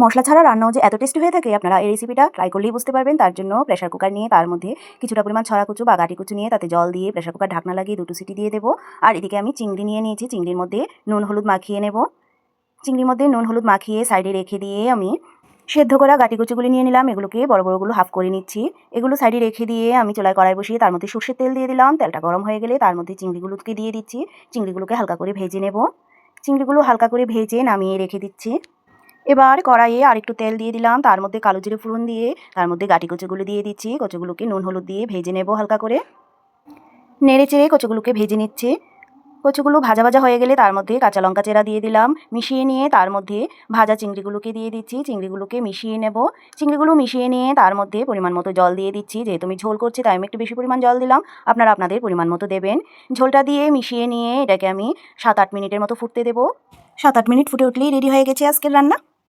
মশলা ছাড়া রান্নাও যে এত টেস্টি হয়ে থাকে আপনারা এই রেসিপিটা ট্রাই করলেই বুঝতে পারবেন। তার জন্য প্রেসার কুকার নিয়ে তার মধ্যে কিছুটা পরিমাণ ছড়া কুচু বা গাটি কুচু নিয়ে তাতে জল দিয়ে প্রেসার কুকার ঢাকনা লাগিয়ে 2টো সিটি দিয়ে দেবো। আর এদিকে আমি চিংড়ি নিয়ে নিয়েছি, চিংড়ির মধ্যে নুন হলুদ মাখিয়ে নেব। চিংড়ির মধ্যে নুন হলুদ মাখিয়ে সাইডে রেখে দিয়ে আমি সেদ্ধ করা গাটি কুচুগুলি নিয়ে নিলাম। এগুলোকে বড় বড়গুলো হাফ করে নিচ্ছি। এগুলো সাইডে রেখে দিয়ে আমি চুলায় কড়াই বসিয়ে তার মধ্যে সর্ষের তেল দিয়ে দিলাম। তেলটা গরম হয়ে গেলে তার মধ্যে চিংড়িগুলোকে দিয়ে দিচ্ছি। চিংড়িগুলোকে হালকা করে ভেজে নেব। চিংড়িগুলো হালকা করে ভেজে নামিয়ে রেখে দিচ্ছি। এবার কড়াইয়ে আরেকটু তেল দিয়ে দিলাম, তার মধ্যে কালো জিরে ফোড়ন দিয়ে তার মধ্যে গাটি কচুগুলো দিয়ে দিচ্ছি। কচুগুলোকে নুন হলুদ দিয়ে ভেজে নেব হালকা করে। নেড়ে চেড়ে কচুগুলোকে ভেজে নিচ্ছি। কচুগুলো ভাজা ভাজা হয়ে গেলে তার মধ্যে কাঁচা লঙ্কা চেরা দিয়ে দিলাম। মিশিয়ে নিয়ে তার মধ্যে ভাজা চিংড়িগুলোকে দিয়ে দিচ্ছি। চিংড়িগুলোকে মিশিয়ে নেব। চিংড়িগুলো মিশিয়ে নিয়ে তার মধ্যে পরিমাণ মতো জল দিয়ে দিচ্ছি। যেহেতু আমি ঝোল করছি তাই আমি একটু বেশি পরিমাণ জল দিলাম, আপনারা আপনাদের পরিমাণ মতো দেবেন। ঝোলটা দিয়ে মিশিয়ে নিয়ে এটাকে আমি 7-8 মিনিটের মতো ফুটতে দেবো। 7-8 মিনিট ফুটে উঠলেই রেডি হয়ে গেছে আজকের রান্না।